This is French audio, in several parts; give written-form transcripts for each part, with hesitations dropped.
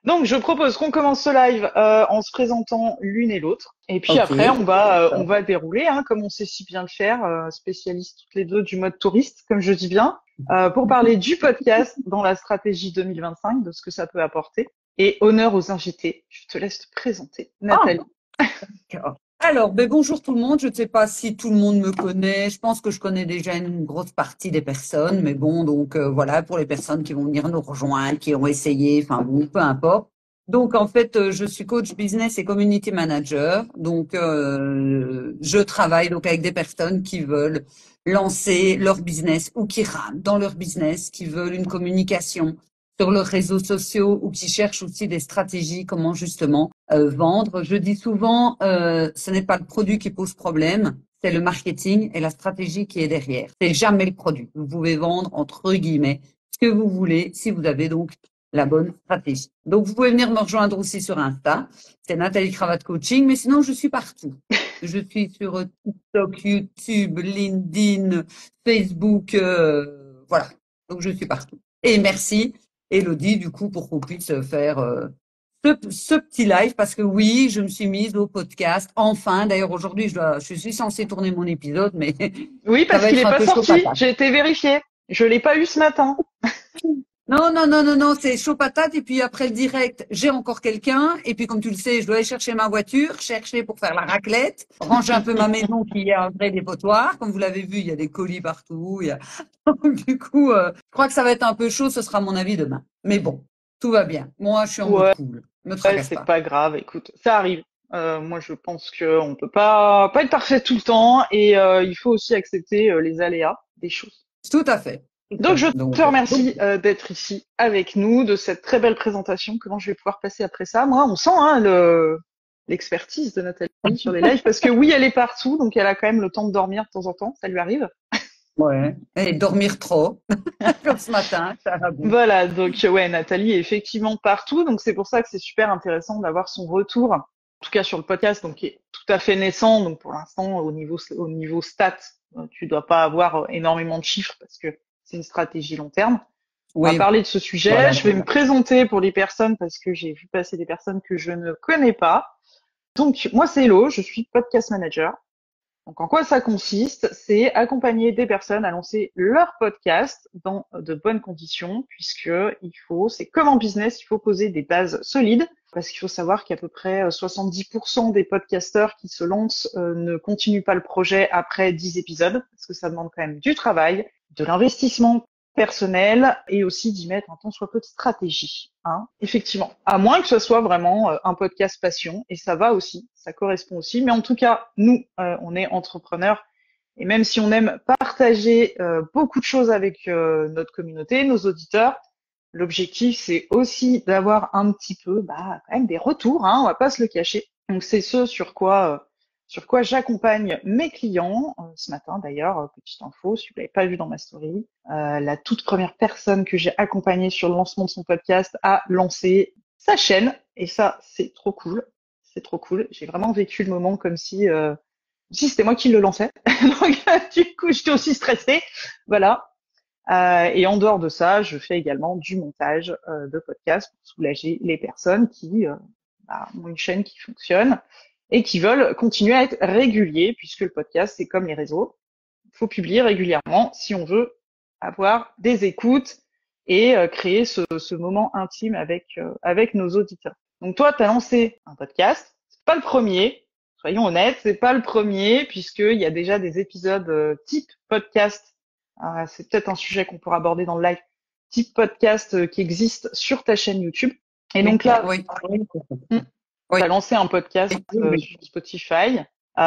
Donc, je propose qu'on commence ce live en se présentant l'une et l'autre. Et puis Ok. après, on va dérouler, hein, comme on sait si bien le faire, spécialistes toutes les deux du mode touriste, comme je dis bien, pour parler du podcast dans la stratégie 2025, de ce que ça peut apporter. Et honneur aux invités. Je te laisse te présenter, Ah, Nathalie. d'accord. Alors, bonjour tout le monde. Je ne sais pas si tout le monde me connaît. Je pense que je connais déjà une grosse partie des personnes, mais bon, donc voilà, pour les personnes qui vont venir nous rejoindre, qui ont essayé, enfin bon, peu importe. Donc en fait, je suis coach business et community manager. Donc je travaille donc avec des personnes qui veulent lancer leur business ou qui rament dans leur business, qui veulent une communication sur leurs réseaux sociaux ou qui cherchent aussi des stratégies, comment justement vendre. Je dis souvent, ce n'est pas le produit qui pose problème, c'est le marketing et la stratégie qui est derrière. C'est jamais le produit. Vous pouvez vendre entre guillemets ce que vous voulez si vous avez donc la bonne stratégie. Donc vous pouvez venir me rejoindre aussi sur Insta, c'est Nathalie Cravate Coaching, mais sinon je suis partout. Je suis sur TikTok, YouTube, LinkedIn, Facebook, voilà. Donc je suis partout. Et merci Elodie, du coup, pour qu'on puisse faire ce petit live, parce que oui, je me suis mise au podcast. Enfin, d'ailleurs, aujourd'hui, je suis censée tourner mon épisode, mais Oui, ça parce va qu'il être n'est un pas peu chaud sorti. patate. J'ai été vérifiée. Je l'ai pas eu ce matin. Non, non, non, non, non, c'est chaud patate. Et puis après le direct, j'ai encore quelqu'un. Et puis, comme tu le sais, je dois aller chercher ma voiture, chercher pour faire la raclette, ranger un peu ma maison qui est un vrai dépotoir. Comme vous l'avez vu, il y a des colis partout. Donc, du coup, je crois que ça va être un peu chaud. Ce sera mon avis demain. Mais bon, tout va bien. Moi, je suis en mode Ouais, cool. Me tracasse c'est pas. pas grave. Écoute, ça arrive. Moi, je pense qu'on peut pas être parfait tout le temps et il faut aussi accepter les aléas des choses. Tout à fait. Tout à Donc, fait. je te Donc, remercie d'être ici avec nous, de cette très belle présentation. Comment je vais pouvoir passer après ça? Moi, on sent hein, l'expertise de Nathalie sur les lives, parce que oui, elle est partout, donc elle a quand même le temps de dormir de temps en temps, ça lui arrive. ouais. Et dormir trop, comme ce matin, ça va bien. Voilà, donc ouais, Nathalie est effectivement partout, donc c'est pour ça que c'est super intéressant d'avoir son retour, en tout cas sur le podcast, donc qui est tout à fait naissant, donc pour l'instant au niveau stats, tu dois pas avoir énormément de chiffres parce que c'est une stratégie long terme. On va Oui, parler de ce sujet. voilà, Je vais me voilà. présenter pour les personnes parce que j'ai vu passer des personnes que je ne connais pas. Donc, moi, c'est Hello, je suis podcast manager. Donc, en quoi ça consiste? C'est accompagner des personnes à lancer leur podcast dans de bonnes conditions, puisque c'est comme en business, il faut poser des bases solides, parce qu'il faut savoir qu'à peu près 70% des podcasteurs qui se lancent ne continuent pas le projet après 10 épisodes, parce que ça demande quand même du travail, de l'investissement personnel et aussi d'y mettre un tant soit peu de stratégie. Hein. Effectivement, à moins que ce soit vraiment un podcast passion, et ça va aussi, ça correspond aussi. Mais en tout cas, nous, on est entrepreneurs, et même si on aime partager beaucoup de choses avec notre communauté, nos auditeurs, l'objectif c'est aussi d'avoir un petit peu, quand même des retours. Hein, on va pas se le cacher. Donc c'est ce sur quoi j'accompagne mes clients. Ce matin d'ailleurs, petite info, si vous l'avez pas vu dans ma story, la toute première personne que j'ai accompagnée sur le lancement de son podcast a lancé sa chaîne. Et ça, c'est trop cool. C'est trop cool. J'ai vraiment vécu le moment comme si c'était moi qui le lançais. Donc, du coup, j'étais aussi stressée. Voilà. Et en dehors de ça, je fais également du montage de podcasts pour soulager les personnes qui ont une chaîne qui fonctionne et qui veulent continuer à être réguliers, puisque le podcast, c'est comme les réseaux. Il faut publier régulièrement si on veut avoir des écoutes et créer ce moment intime avec nos auditeurs. Donc toi, tu as lancé un podcast. C'est pas le premier. Soyons honnêtes, c'est pas le premier puisqu'il y a déjà des épisodes type podcast. C'est peut-être un sujet qu'on pourra aborder dans le live. Type podcast qui existe sur ta chaîne YouTube. Et Oui, donc là, oui, tu oui, as lancé un podcast oui, oui. sur Spotify. Bon,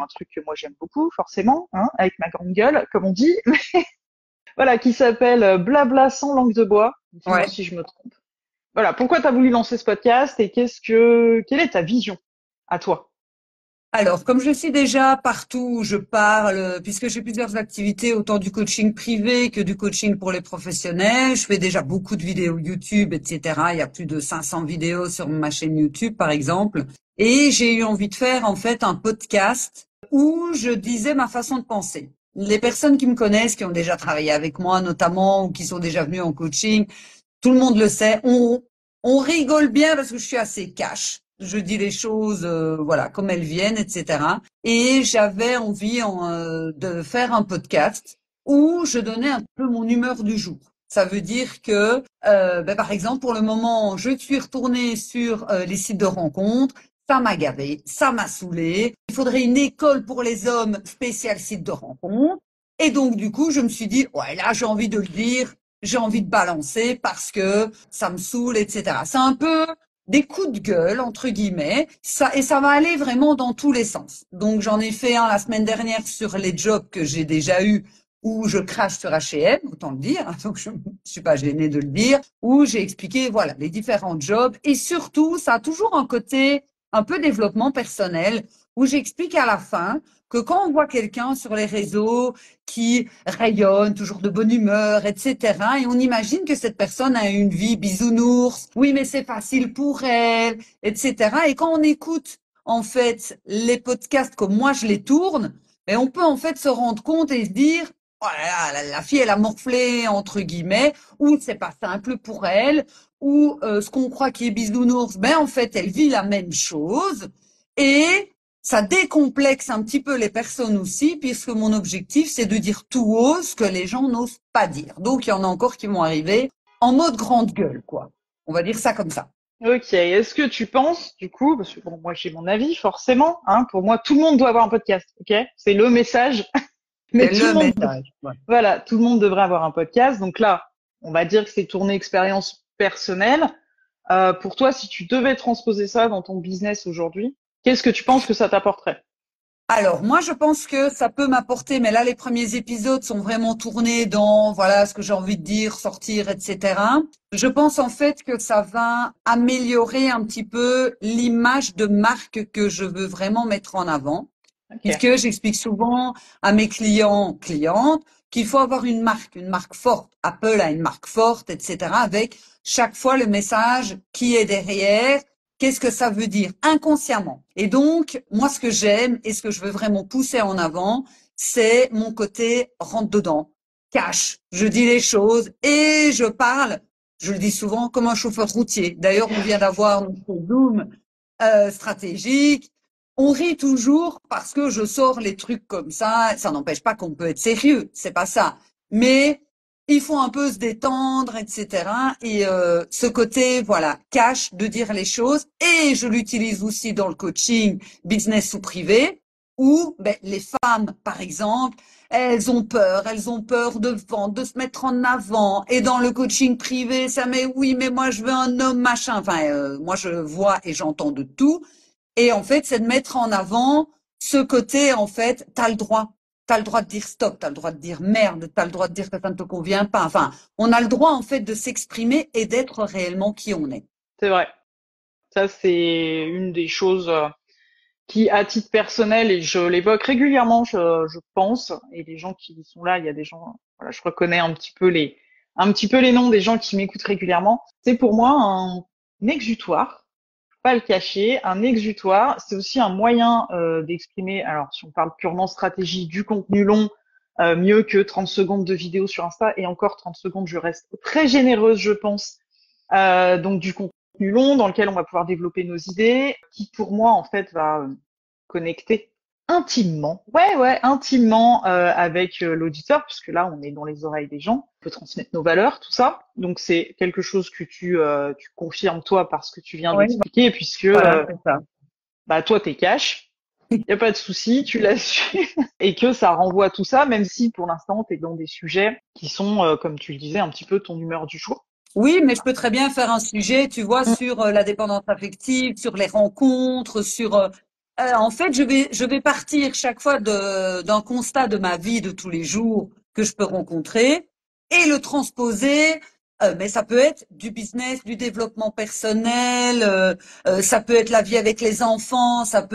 un truc que moi j'aime beaucoup, forcément, hein, avec ma grande gueule, comme on dit. Voilà, qui s'appelle Blabla sans langue de bois. Dis-moi Ouais. si je me trompe. Voilà, pourquoi tu as voulu lancer ce podcast et quelle est ta vision à toi? Alors, comme je suis déjà partout où je parle, puisque j'ai plusieurs activités, autant du coaching privé que du coaching pour les professionnels, je fais déjà beaucoup de vidéos YouTube, etc. Il y a plus de 500 vidéos sur ma chaîne YouTube, par exemple. Et j'ai eu envie de faire, en fait, un podcast où je disais ma façon de penser. Les personnes qui me connaissent, qui ont déjà travaillé avec moi, notamment, ou qui sont déjà venues en coaching, tout le monde le sait, On rigole bien parce que je suis assez cash. Je dis les choses, voilà, comme elles viennent, etc. Et j'avais envie de faire un podcast où je donnais un peu mon humeur du jour. Ça veut dire que, par exemple, pour le moment, je suis retournée sur les sites de rencontres. Ça m'a gavé, ça m'a saoulé. Il faudrait une école pour les hommes spéciale site de rencontres. Et donc, du coup, je me suis dit, ouais, là, j'ai envie de le dire, j'ai envie de balancer parce que ça me saoule, etc. C'est un peu des coups de gueule, entre guillemets, et ça va aller vraiment dans tous les sens. Donc, j'en ai fait un la semaine dernière sur les jobs que j'ai déjà eus, où je crache sur H&M, autant le dire, donc je ne suis pas gênée de le dire, où j'ai expliqué, voilà, les différents jobs, et surtout, ça a toujours un côté un peu développement personnel, où j'explique à la fin que quand on voit quelqu'un sur les réseaux qui rayonne, toujours de bonne humeur, etc. Et on imagine que cette personne a une vie bisounours. Oui, mais c'est facile pour elle, etc. Et quand on écoute, en fait, les podcasts comme moi je les tourne, et on peut en fait se rendre compte et se dire, oh là là, la fille elle a morflé entre guillemets, ou c'est pas simple pour elle, ou ce qu'on croit qui est bisounours, ben en fait elle vit la même chose. Et ça décomplexe un petit peu les personnes aussi, puisque mon objectif, c'est de dire tout haut ce que les gens n'osent pas dire. Donc, il y en a encore qui vont arriver en mode grande gueule, quoi. On va dire ça comme ça. Ok. Est-ce que tu penses, du coup, parce que bon, moi j'ai mon avis, forcément, hein, pour moi, tout le monde doit avoir un podcast, ok? C'est le message, mais C'est tout le le monde, message. Ouais. voilà, tout le monde devrait avoir un podcast. Donc là, on va dire que c'est tourné expérience personnelle. Pour toi, si tu devais transposer ça dans ton business aujourd'hui, qu'est-ce que tu penses que ça t'apporterait? Alors, moi, je pense que ça peut m'apporter, mais là, les premiers épisodes sont vraiment tournés dans, voilà, ce que j'ai envie de dire, sortir, etc. Je pense en fait que ça va améliorer un petit peu l'image de marque que je veux vraiment mettre en avant. Ok. Puisque j'explique souvent à mes clientes, qu'il faut avoir une marque forte. Apple a une marque forte, etc., avec chaque fois le message qui est derrière. Qu'est-ce que ça veut dire inconsciemment? Et donc, moi, ce que j'aime et ce que je veux vraiment pousser en avant, c'est mon côté rentre dedans, cash. Je dis les choses et je parle. Je le dis souvent comme un chauffeur routier. D'ailleurs, on vient d'avoir notre Zoom stratégique. On rit toujours parce que je sors les trucs comme ça. Ça n'empêche pas qu'on peut être sérieux, c'est pas ça. Mais il faut un peu se détendre, etc. Et ce côté, voilà, cash de dire les choses. Et je l'utilise aussi dans le coaching business ou privé, où ben, les femmes, par exemple, elles ont peur de vendre, de se mettre en avant. Et dans le coaching privé, ça met oui, mais moi je veux un homme machin. Enfin, moi je vois et j'entends de tout. Et en fait, c'est de mettre en avant ce côté, en fait, t'as le droit. T'as le droit de dire stop, t'as le droit de dire merde, t'as le droit de dire que ça ne te convient pas. Enfin, on a le droit, en fait, de s'exprimer et d'être réellement qui on est. C'est vrai. Ça, c'est une des choses qui, à titre personnel, et je l'évoque régulièrement, je pense, et les gens qui sont là, il y a des gens, voilà, je reconnais un petit peu les noms des gens qui m'écoutent régulièrement. C'est pour moi un exutoire, pas le cacher, un exutoire. C'est aussi un moyen d'exprimer. Alors, si on parle purement stratégie, du contenu long, mieux que 30 secondes de vidéo sur Insta, et encore 30 secondes, je reste très généreuse, je pense. Donc du contenu long dans lequel on va pouvoir développer nos idées, qui pour moi en fait va connecter intimement, ouais, intimement avec l'auditeur, puisque là on est dans les oreilles des gens, on peut transmettre nos valeurs, tout ça. Donc c'est quelque chose que tu confirmes toi parce que tu viens Oui, d'expliquer, puisque voilà, c'est ça. bah toi t'es cash, y a pas de souci, tu l'as su, et que ça renvoie tout ça, même si pour l'instant t'es dans des sujets qui sont, comme tu le disais, un petit peu ton humeur du jour. Oui, mais je peux très bien faire un sujet, tu vois, sur la dépendance affective, sur les rencontres, sur. En fait, je vais partir chaque fois d'un constat de ma vie de tous les jours que je peux rencontrer et le transposer. Mais ça peut être du business, du développement personnel, ça peut être la vie avec les enfants, enfin,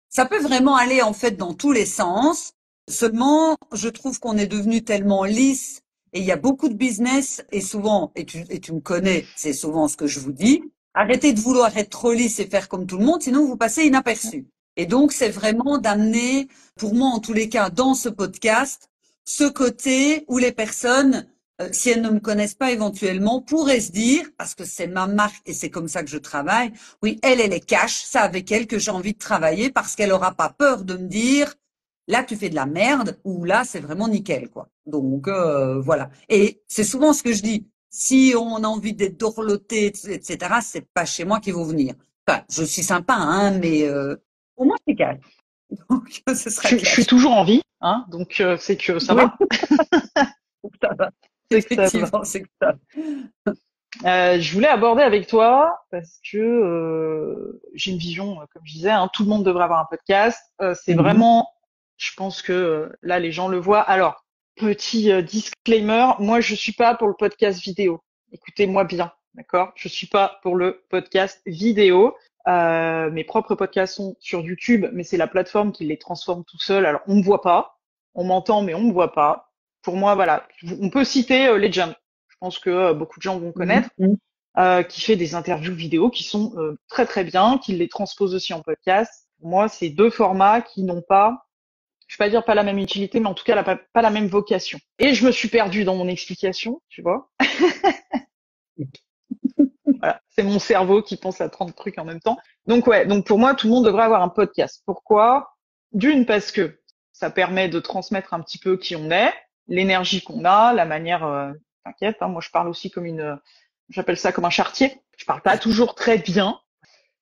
ça peut vraiment aller en fait dans tous les sens. Seulement, je trouve qu'on est devenu tellement lisse et il y a beaucoup de business, et souvent, et tu me connais, c'est souvent ce que je vous dis, arrêtez de vouloir être trop lisse et faire comme tout le monde, sinon vous passez inaperçu. Et donc, c'est vraiment d'amener, pour moi en tous les cas, dans ce podcast, ce côté où les personnes si elles ne me connaissent pas éventuellement, pourraient se dire, parce que c'est ma marque et c'est comme ça que je travaille, oui, elle est cash, c'est avec elle que j'ai envie de travailler parce qu'elle aura pas peur de me dire, là, tu fais de la merde ou là, c'est vraiment nickel, quoi. Donc, voilà. Et c'est souvent ce que je dis. Si on a envie d'être dorloté, etc., c'est pas chez moi qu'ils vont venir. Enfin, je suis sympa, hein, mais au moins c'est cash. Donc, ce sera Je suis cash. toujours en vie, hein, donc c'est que ça Oui, va. ça va. C'est que ça va. Effectivement, c'est que ça. Je voulais aborder avec toi parce que j'ai une vision, comme je disais, hein, tout le monde devrait avoir un podcast. C'est Mhm. vraiment, je pense que là les gens le voient. Alors, petit disclaimer, moi je suis pas pour le podcast vidéo. Écoutez-moi bien, d'accord? Je suis pas pour le podcast vidéo. Mes propres podcasts sont sur YouTube, mais c'est la plateforme qui les transforme tout seul. Alors on me voit pas, on m'entend, mais on me voit pas. Pour moi, voilà, on peut citer Legend. Je pense que beaucoup de gens vont connaître, Mhm. Mhm. qui fait des interviews vidéo qui sont très très bien, qui les transpose aussi en podcast. Pour moi, c'est deux formats qui n'ont pas, je vais pas dire pas la même utilité, mais en tout cas pas la même vocation. Et je me suis perdue dans mon explication, tu vois. Voilà, c'est mon cerveau qui pense à 30 trucs en même temps. Donc ouais, donc pour moi, tout le monde devrait avoir un podcast. Pourquoi? D'une, parce que ça permet de transmettre un petit peu qui on est, l'énergie qu'on a, la manière. T'inquiète, hein, moi je parle aussi comme une, j'appelle ça comme un charretier. Je parle pas toujours très bien.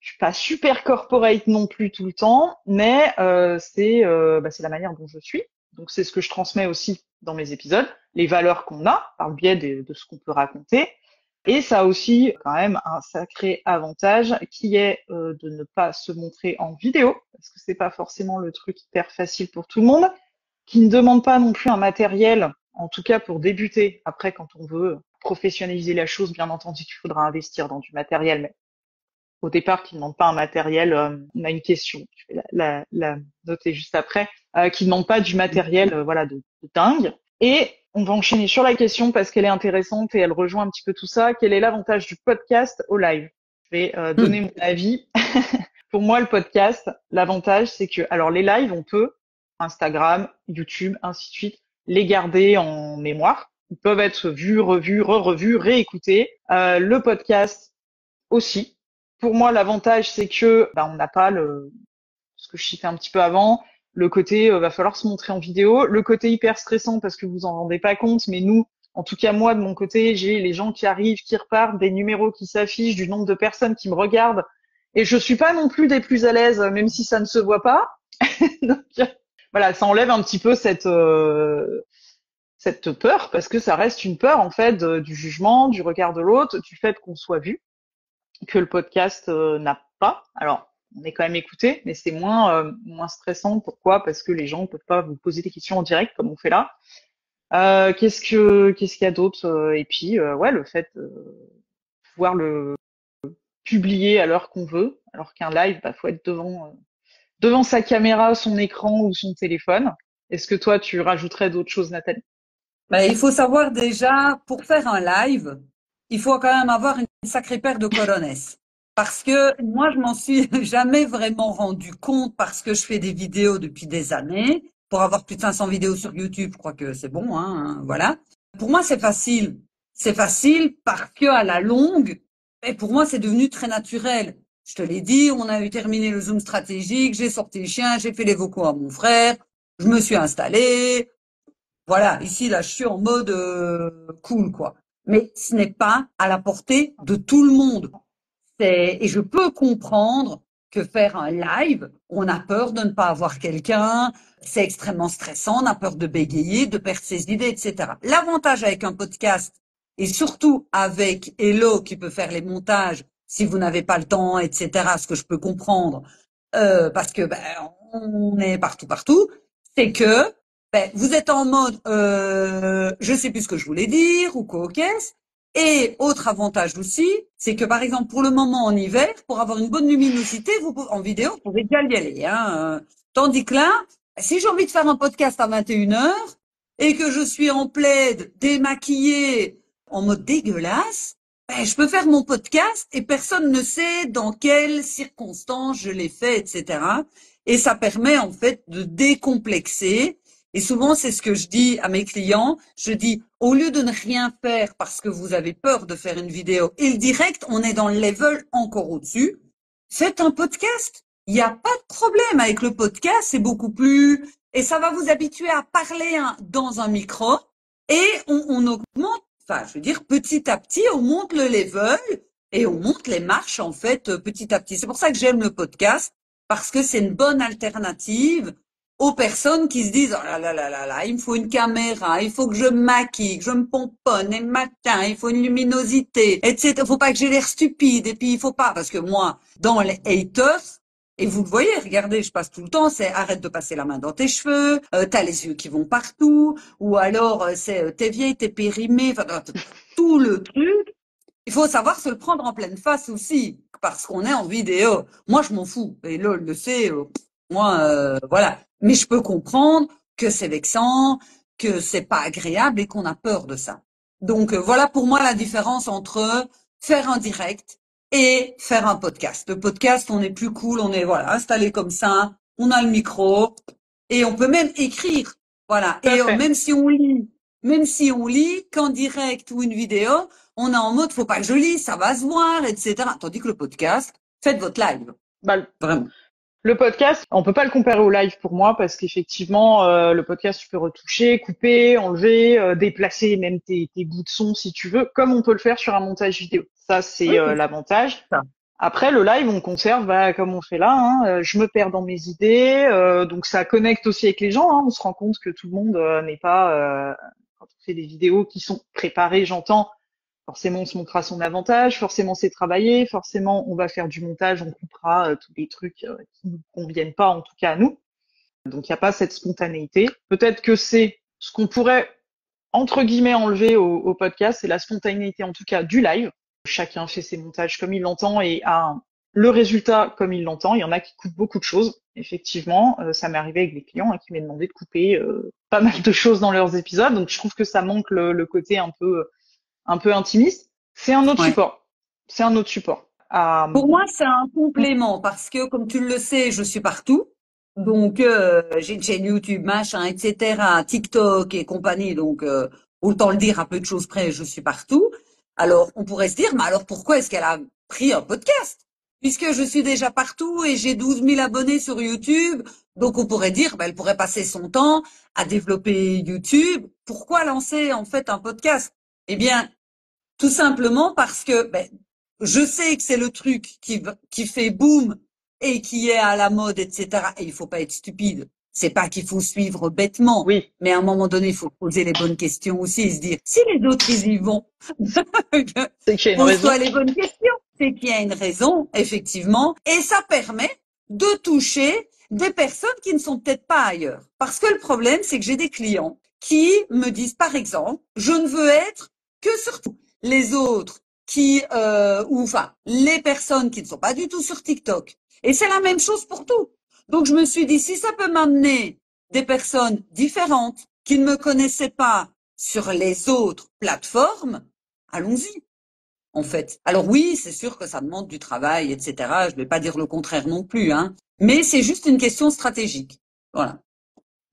Je suis pas super corporate non plus tout le temps, mais c'est la manière dont je suis. Donc c'est ce que je transmets aussi dans mes épisodes, les valeurs qu'on a par le biais de ce qu'on peut raconter. Et ça a aussi quand même un sacré avantage qui est de ne pas se montrer en vidéo, parce que c'est pas forcément le truc hyper facile pour tout le monde, qui ne demande pas non plus un matériel, en tout cas pour débuter. Après, quand on veut professionnaliser la chose, bien entendu, il faudra investir dans du matériel, mais au départ, qui ne demande pas un matériel. On a une question, je vais la noter juste après, qui ne demande pas du matériel, voilà, de dingue. Et on va enchaîner sur la question parce qu'elle est intéressante et elle rejoint un petit peu tout ça. Quel est l'avantage du podcast au live? Je vais donner Mhm. mon avis. Pour moi, le podcast, l'avantage, c'est que, alors les lives, on peut, Instagram, YouTube, ainsi de suite, les garder en mémoire. Ils peuvent être vus, revus, re-revus, réécoutés. Le podcast aussi. Pour moi, l'avantage, c'est que on n'a pas ce que je citais un petit peu avant, le côté va falloir se montrer en vidéo, le côté hyper stressant parce que vous en rendez pas compte, mais nous, en tout cas moi de mon côté, j'ai les gens qui arrivent, qui repartent, des numéros qui s'affichent, du nombre de personnes qui me regardent, et je suis pas non plus des plus à l'aise, même si ça ne se voit pas. Donc voilà, ça enlève un petit peu cette peur parce que ça reste une peur en fait du jugement, du regard de l'autre, du fait qu'on soit vu que le podcast n'a pas. Alors, on est quand même écouté, mais c'est moins stressant. Pourquoi? Parce que les gens ne peuvent pas vous poser des questions en direct comme on fait là. Qu'est-ce qu'il y a d'autre? Et puis, ouais, le fait de pouvoir le publier à l'heure qu'on veut, alors qu'un live, faut être devant sa caméra, son écran ou son téléphone. Est-ce que toi, tu rajouterais d'autres choses, Nathalie? Ben, il faut savoir déjà, pour faire un live, il faut quand même avoir une sacrée paire de corones. Parce que moi, je m'en suis jamais vraiment rendu compte parce que je fais des vidéos depuis des années. Pour avoir plus de 500 vidéos sur YouTube, je crois que c'est bon, hein, voilà. Pour moi, c'est facile. C'est facile parce que à la longue, et pour moi, c'est devenu très naturel. Je te l'ai dit, on a eu terminé le Zoom stratégique, j'ai sorti le chien, j'ai fait les vocaux à mon frère, je me suis installé, voilà, ici, là, je suis en mode cool, quoi. Mais ce n'est pas à la portée de tout le monde. Et je peux comprendre que faire un live, on a peur de ne pas avoir quelqu'un, c'est extrêmement stressant, on a peur de bégayer, de perdre ses idées, etc. L'avantage avec un podcast, et surtout avec Hello qui peut faire les montages, si vous n'avez pas le temps, etc., ce que je peux comprendre, parce que on est partout, partout, c'est que vous êtes en mode je sais plus ce que je voulais dire ou quoi qu'est-ce. Et autre avantage aussi, c'est que par exemple pour le moment en hiver, pour avoir une bonne luminosité, en vidéo, vous pouvez déjà y aller. Hein. Tandis que là, si j'ai envie de faire un podcast à 21h et que je suis en plaid, démaquillée, en mode dégueulasse, je peux faire mon podcast et personne ne sait dans quelles circonstances je l'ai fait, etc. Et ça permet en fait de décomplexer Et souvent, c'est ce que je dis à mes clients. Je dis, au lieu de ne rien faire parce que vous avez peur de faire une vidéo et le direct, on est dans le level encore au-dessus. Faites un podcast. Il n'y a pas de problème avec le podcast. C'est beaucoup plus, et ça va vous habituer à parler dans un micro et on augmente, enfin, je veux dire, petit à petit, on monte le level et on monte les marches, en fait, petit à petit. C'est pour ça que j'aime le podcast parce que c'est une bonne alternative aux personnes qui se disent oh là là là là là, il me faut une caméra, il faut que je me maquille, que je me pomponne et le matin, il faut une luminosité, etc. Faut pas que j'ai l'air stupide et puis il faut pas parce que moi, dans les haters, et vous le voyez, regardez, je passe tout le temps, c'est arrête de passer la main dans tes cheveux, t'as les yeux qui vont partout, ou alors c'est t'es vieille, t'es périmée, enfin tout le truc. Il faut savoir se le prendre en pleine face aussi, parce qu'on est en vidéo. Moi, je m'en fous. Et LOL le sait. Moi, voilà. Mais je peux comprendre que c'est vexant, que c'est pas agréable et qu'on a peur de ça. Donc, voilà pour moi la différence entre faire un direct et faire un podcast. Le podcast, on est plus cool, on est voilà installé comme ça, on a le micro et on peut même écrire. Voilà. Tout à Et fait. même si on lit qu'en direct ou une vidéo, on est en mode faut pas que je lise, ça va se voir, etc. Tandis que le podcast, faites votre live, Bah, vraiment. le podcast, on peut pas le comparer au live pour moi parce qu'effectivement, le podcast, tu peux retoucher, couper, enlever, déplacer même tes bouts de son si tu veux, comme on peut le faire sur un montage vidéo. Ça, c'est Oui, c'est l'avantage. ça. Après, le live, on conserve, bah, comme on fait là. Hein, je me perds dans mes idées, donc ça connecte aussi avec les gens. Hein, on se rend compte que tout le monde n'est pas, quand on fait des vidéos qui sont préparées, j'entends. Forcément, on se montrera son avantage, forcément c'est travaillé, forcément on va faire du montage, on coupera tous les trucs qui nous conviennent pas, en tout cas à nous. Donc il n'y a pas cette spontanéité. Peut-être que c'est ce qu'on pourrait entre guillemets enlever au podcast, c'est la spontanéité en tout cas du live. Chacun fait ses montages comme il l'entend et a le résultat comme il l'entend. Il y en a qui coupent beaucoup de choses, effectivement. Ça m'est arrivé avec des clients qui m'ont demandé de couper pas mal de choses dans leurs épisodes. Donc je trouve que ça manque le côté un peu intimiste. C'est un autre Ouais. support. C'est un autre support. Pour moi, c'est un complément parce que, comme tu le sais, je suis partout. Donc, j'ai une chaîne YouTube, machin, etc., TikTok et compagnie. Donc, autant le dire à peu de choses près, je suis partout. Alors, on pourrait se dire, mais alors pourquoi est-ce qu'elle a pris un podcast? Puisque je suis déjà partout et j'ai 12 000 abonnés sur YouTube. Donc, on pourrait dire, ben, elle pourrait passer son temps à développer YouTube. Pourquoi lancer, en fait, un podcast? Eh bien, tout simplement parce que ben, je sais que c'est le truc qui fait boom et qui est à la mode, etc. Et il faut pas être stupide. C'est pas qu'il faut suivre bêtement, Oui, mais à un moment donné, il faut poser les bonnes questions aussi et se dire, si les autres, ils y vont, c'est qu'il y a une raison. pose-toi les bonnes questions. C'est qu'il y a une raison, effectivement, et ça permet de toucher des personnes qui ne sont peut-être pas ailleurs. Parce que le problème, c'est que j'ai des clients qui me disent, par exemple, je ne veux être que sur les autres qui, ou enfin, les personnes qui ne sont pas du tout sur TikTok. Et c'est la même chose pour tout. Donc je me suis dit, si ça peut m'amener des personnes différentes qui ne me connaissaient pas sur les autres plateformes, allons-y, en fait. Alors oui, c'est sûr que ça demande du travail, etc. Je ne vais pas dire le contraire non plus, hein. Mais c'est juste une question stratégique. Voilà.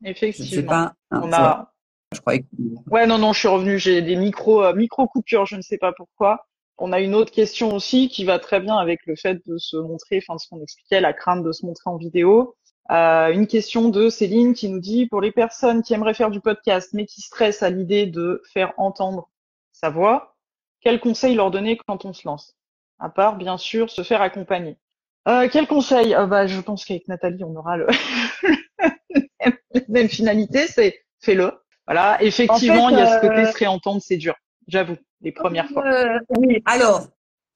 Je ne sais Effectivement. pas. Hein, On voilà. a. Je croyais que... Ouais, non, non, je suis revenu. J'ai des micro coupures. Je ne sais pas pourquoi. On a une autre question aussi qui va très bien avec le fait de se montrer, enfin, ce qu'on expliquait, la crainte de se montrer en vidéo. Une question de Céline qui nous dit, pour les personnes qui aimeraient faire du podcast mais qui stressent à l'idée de faire entendre sa voix, quel conseil leur donner quand on se lance? À part, bien sûr, se faire accompagner. Quel conseil? Bah, je pense qu'avec Nathalie, on aura la même finalité, c'est fais-le. Voilà, En fait, effectivement, il y a ce côté se réentendre, c'est dur. J'avoue, les premières fois. oui. Alors,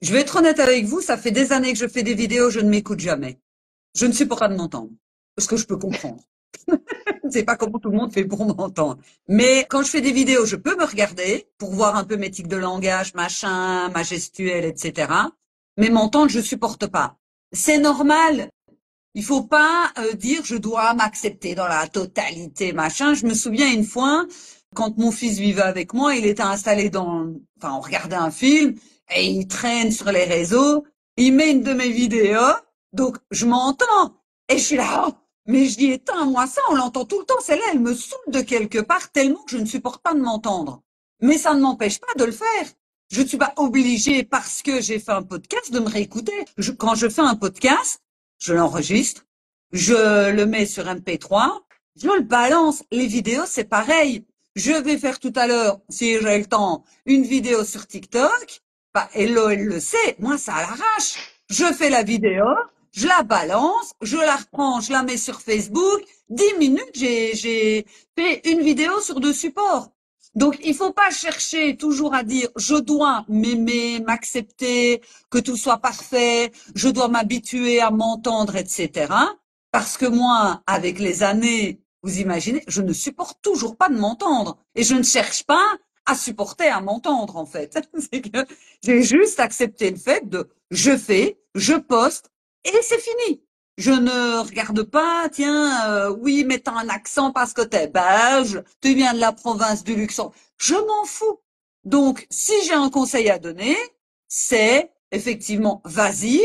je vais être honnête avec vous, ça fait des années que je fais des vidéos, je ne m'écoute jamais. Je ne supporte pas de m'entendre, parce que je peux comprendre. Je ne sais pas comment tout le monde fait pour m'entendre. Mais quand je fais des vidéos, je peux me regarder pour voir un peu mes tics de langage, machin, ma gestuelle, etc. Mais m'entendre, je supporte pas. C'est normal. Il faut pas dire je dois m'accepter dans la totalité, machin. Je me souviens une fois, quand mon fils vivait avec moi, il était installé enfin, on regardait un film et il traîne sur les réseaux. Il met une de mes vidéos, donc je m'entends et je suis là. Oh, Mais je dis, éteins-moi ça, on l'entend tout le temps. Celle-là, elle me saoule de quelque part tellement que je ne supporte pas de m'entendre. Mais ça ne m'empêche pas de le faire. Je ne suis pas obligée, parce que j'ai fait un podcast, de me réécouter. Quand je fais un podcast, je l'enregistre, je le mets sur MP3, je le balance. Les vidéos, c'est pareil. Je vais faire tout à l'heure, si j'ai le temps, une vidéo sur TikTok. Bah, Hello, elle le sait. Moi, ça à l'arrache. Je fais la vidéo, je la balance, je la reprends, je la mets sur Facebook. 10 minutes, j'ai fait une vidéo sur 2 supports. Donc, il faut pas chercher toujours à dire je dois m'aimer, m'accepter, que tout soit parfait, je dois m'habituer à m'entendre, etc. Parce que moi, avec les années, vous imaginez, je ne supporte toujours pas de m'entendre et je ne cherche pas à supporter à m'entendre en fait. C'est que j'ai juste accepté le fait de je fais, je poste et c'est fini. Je ne regarde pas, tiens, oui, mais t'as un accent parce que t'es belge, tu viens de la province du Luxembourg. Je m'en fous. Donc, si j'ai un conseil à donner, c'est effectivement, vas-y.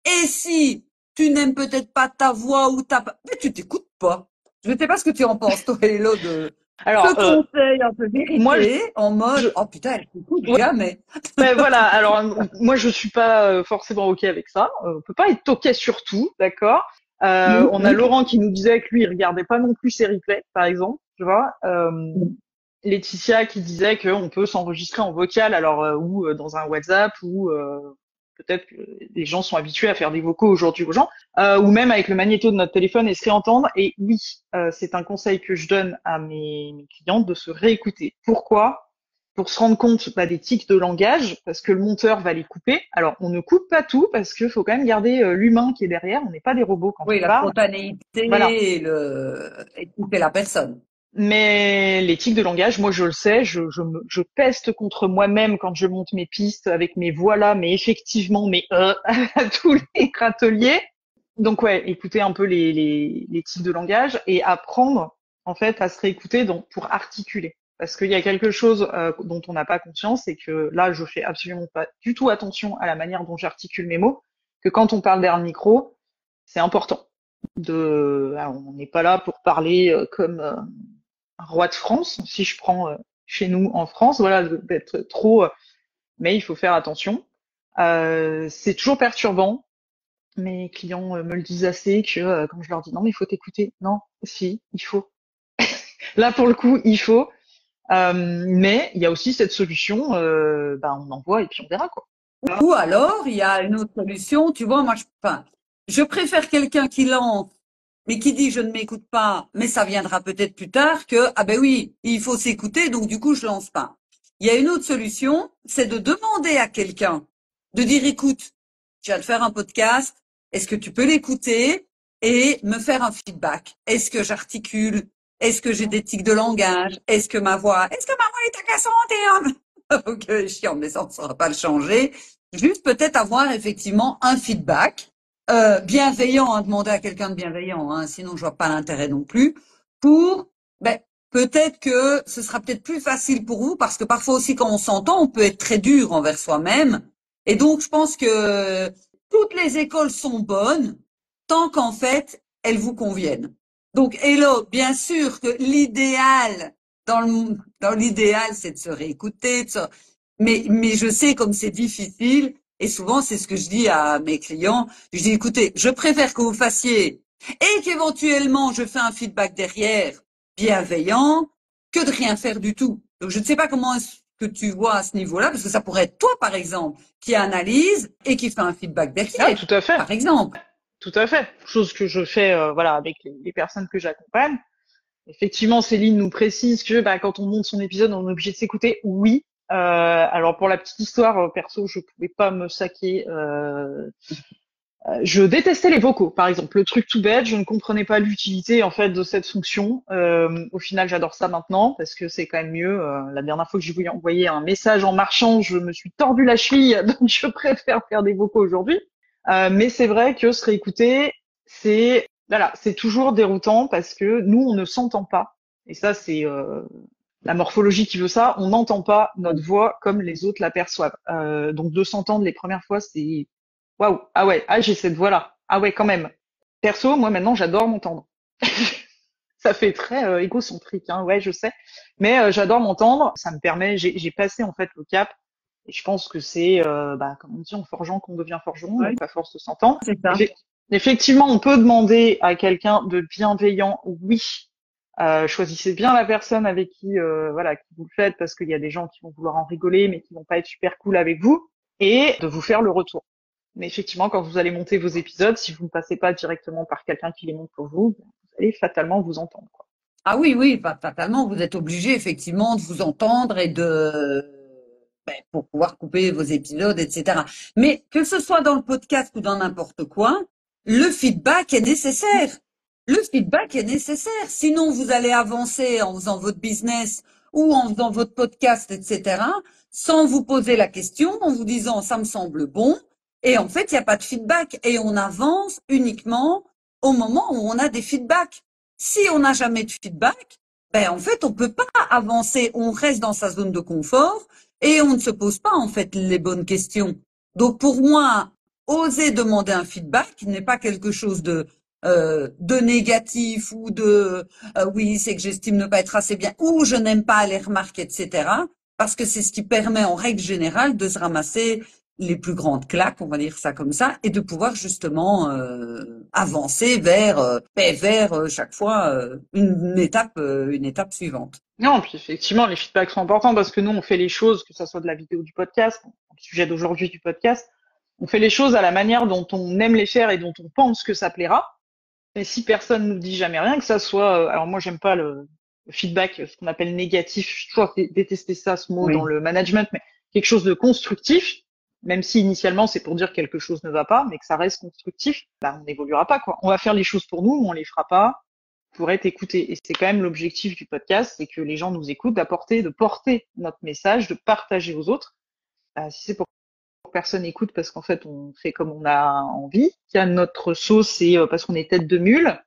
Et si tu n'aimes peut-être pas ta voix ou mais tu t'écoutes pas. Je ne sais pas ce que tu en penses, toi, Hello, de Alors, ce conseil un peu moi, vérité, en je, mode, oh putain, elle t'écoute ouais, jamais. ben voilà. Alors, moi, je suis pas forcément ok avec ça. On peut pas être ok sur tout, d'accord. On a Laurent qui nous disait que lui, il regardait pas non plus ses replays, par exemple, tu vois. Laetitia qui disait qu'on peut s'enregistrer en vocal, alors ou dans un WhatsApp, ou peut-être que les gens sont habitués à faire des vocaux aujourd'hui aux gens, ou même avec le magnéto de notre téléphone et se réentendre. Et oui, c'est un conseil que je donne à mes clientes de se réécouter. Pourquoi? Pour se rendre compte des tics de langage, parce que le monteur va les couper. Alors, on ne coupe pas tout, parce qu'il faut quand même garder l'humain qui est derrière. On n'est pas des robots quand Oui, on la parle. Voilà. spontanéité et écouter la personne. Mais l'éthique de langage, moi je le sais, je peste contre moi-même quand je monte mes pistes avec mes voilà, mais effectivement, mais à tous les râteliers. Donc ouais, écouter un peu les types de langage et apprendre en fait à se réécouter donc pour articuler. Parce qu'il y a quelque chose dont on n'a pas conscience, c'est que là je fais absolument pas du tout attention à la manière dont j'articule mes mots, que quand on parle derrière le micro, c'est important. On n'est pas là pour parler comme un roi de France, si je prends chez nous en France, voilà, d'être trop, mais il faut faire attention. C'est toujours perturbant. Mes clients me le disent assez que quand je leur dis non mais il faut t'écouter, non, si, il faut. Là pour le coup, il faut. Mais il y a aussi cette solution, on envoie et puis on verra quoi. Ou alors, il y a une autre solution, tu vois, moi, enfin, je préfère quelqu'un qui lance, mais qui dit je ne m'écoute pas, mais ça viendra peut-être plus tard que, ah ben oui, il faut s'écouter, donc du coup, je lance pas. Il y a une autre solution, c'est de demander à quelqu'un, de dire, écoute, tu vas te faire un podcast, est-ce que tu peux l'écouter et me faire un feedback? Est-ce que j'articule? Est-ce que j'ai des tics de langage? Est-ce que ma voix est agaçante ok, chiant, mais ça, on ne saura pas le changer. Juste peut-être avoir effectivement un feedback bienveillant, hein, demander à quelqu'un de bienveillant, hein, sinon je vois pas l'intérêt non plus. Pour, ben, peut-être que ce sera peut-être plus facile pour vous, parce que parfois aussi quand on s'entend, on peut être très dur envers soi-même. Et donc je pense que toutes les écoles sont bonnes tant qu'en fait elles vous conviennent. Donc Hello, bien sûr que l'idéal dans l'idéal, c'est de se réécouter, mais je sais comme c'est difficile, et souvent c'est ce que je dis à mes clients. Je dis, écoutez, je préfère que vous fassiez et qu'éventuellement je fais un feedback derrière bienveillant que de rien faire du tout. Donc je ne sais pas comment est-ce que tu vois à ce niveau-là, parce que ça pourrait être toi, par exemple, qui analyse et qui fait un feedback Ah, derrière, tout à fait, par exemple. tout à fait. Chose que je fais, voilà, avec les personnes que j'accompagne. Effectivement, Céline nous précise que quand on monte son épisode, on est obligé de s'écouter. Oui. Alors pour la petite histoire, perso, je pouvais pas me saquer. Je détestais les vocaux, par exemple. Le truc tout bête, je ne comprenais pas l'utilité en fait de cette fonction. Au final, j'adore ça maintenant parce que c'est quand même mieux. La dernière fois que j'ai voulu envoyer un message en marchant, je me suis tordu la cheville, donc je préfère faire des vocaux aujourd'hui. Mais c'est vrai que se réécouter, c'est voilà, c'est toujours déroutant parce que nous, on ne s'entend pas. Et ça, c'est la morphologie qui veut ça. On n'entend pas notre voix comme les autres l'aperçoivent. Donc de s'entendre les premières fois, c'est waouh, ah ouais, ah j'ai cette voix-là. Ah ouais, quand même. Perso, moi maintenant, j'adore m'entendre. Ça fait très égocentrique, hein, ouais, je sais. Mais j'adore m'entendre. Ça me permet. J'ai passé en fait le cap. Et je pense que c'est, comme on dit, en forgeant qu'on devient forgeron, Oui, donc à force de s'entendre. c'est ça. Effe- Effectivement, on peut demander à quelqu'un de bienveillant, oui. Choisissez bien la personne avec qui, voilà, qui vous le faites, parce qu'il y a des gens qui vont vouloir en rigoler, mais qui vont pas être super cool avec vous, et de vous faire le retour. Mais effectivement, quand vous allez monter vos épisodes, si vous ne passez pas directement par quelqu'un qui les monte pour vous, vous allez fatalement vous entendre, quoi. Ah oui, oui, fatalement, vous êtes obligé effectivement de vous entendre et pour pouvoir couper vos épisodes, etc. Mais que ce soit dans le podcast ou dans n'importe quoi, le feedback est nécessaire. Le feedback est nécessaire. Sinon, vous allez avancer en faisant votre business ou en faisant votre podcast, etc., sans vous poser la question, en vous disant ça me semble bon. Et en fait, il n'y a pas de feedback. Et on avance uniquement au moment où on a des feedbacks. Si on n'a jamais de feedback, ben en fait, on peut pas avancer. On reste dans sa zone de confort et on ne se pose pas en fait les bonnes questions. Donc pour moi, oser demander un feedback n'est pas quelque chose de négatif ou oui, c'est que j'estime ne pas être assez bien ou je n'aime pas les remarques, etc. Parce que c'est ce qui permet en règle générale de se ramasser les plus grandes claques, on va dire ça comme ça, et de pouvoir justement avancer vers chaque fois une étape suivante. Non, puis effectivement, les feedbacks sont importants parce que nous, on fait les choses, que ça soit de la vidéo du podcast, le sujet d'aujourd'hui du podcast, on fait les choses à la manière dont on aime les faire et dont on pense que ça plaira. Et si personne nous dit jamais rien, que ça soit, alors moi, j'aime pas le feedback, ce qu'on appelle négatif, je toujours détesté ça, ce mot dans Oui. le management, mais quelque chose de constructif, même si initialement c'est pour dire que quelque chose ne va pas, mais que ça reste constructif, bah, on n'évoluera pas, quoi. On va faire les choses pour nous, mais on les fera pas pour être écouté. Et c'est quand même l'objectif du podcast, c'est que les gens nous écoutent, de porter notre message, de partager aux autres. Si c'est pour que personne écoute parce qu'en fait on fait comme on a envie, qu'il y a notre sauce et parce qu'on est tête de mule,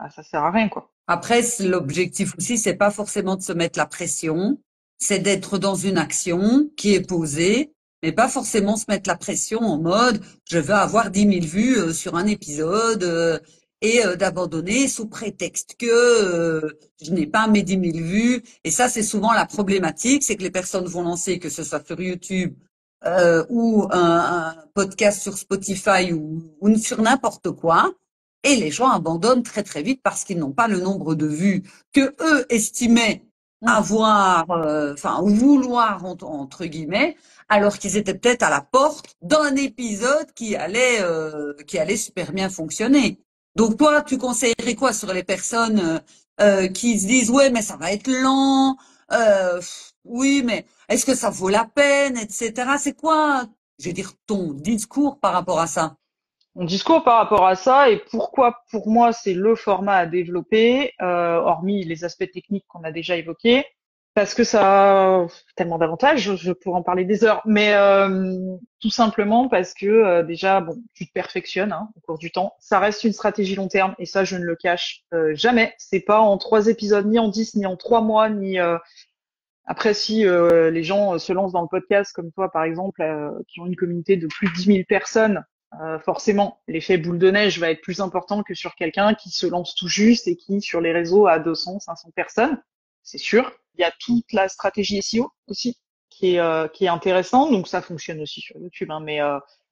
ça sert à rien, quoi. Après, l'objectif aussi, c'est pas forcément de se mettre la pression, c'est d'être dans une action qui est posée, mais pas forcément se mettre la pression en mode je veux avoir 10 000 vues sur un épisode et d'abandonner sous prétexte que je n'ai pas mes 10 000 vues. Et ça, c'est souvent la problématique, c'est que les personnes vont lancer, que ce soit sur YouTube ou un podcast sur Spotify ou sur n'importe quoi. Et les gens abandonnent très très vite parce qu'ils n'ont pas le nombre de vues que eux estimaient Mmh. avoir, vouloir entre guillemets, alors qu'ils étaient peut-être à la porte d'un épisode qui allait super bien fonctionner. Donc toi, tu conseillerais quoi sur les personnes qui se disent ouais mais ça va être lent, oui mais est-ce que ça vaut la peine, etc. C'est quoi, je vais dire, ton discours par rapport à ça? Mon discours par rapport à ça et pourquoi pour moi c'est le format à développer, hormis les aspects techniques qu'on a déjà évoqués, parce que ça a tellement d'avantages, je pourrais en parler des heures, mais tout simplement parce que déjà bon, tu te perfectionnes hein, au cours du temps. Ça reste une stratégie long terme et ça je ne le cache jamais. C'est pas en 3 épisodes, ni en 10, ni en 3 mois, ni après si les gens se lancent dans le podcast comme toi par exemple, qui ont une communauté de plus de 10 000 personnes. Forcément, l'effet boule de neige va être plus important que sur quelqu'un qui se lance tout juste et qui, sur les réseaux, a 200, 500 personnes. C'est sûr. Il y a toute la stratégie SEO aussi qui est intéressante. Donc ça fonctionne aussi sur YouTube, hein, mais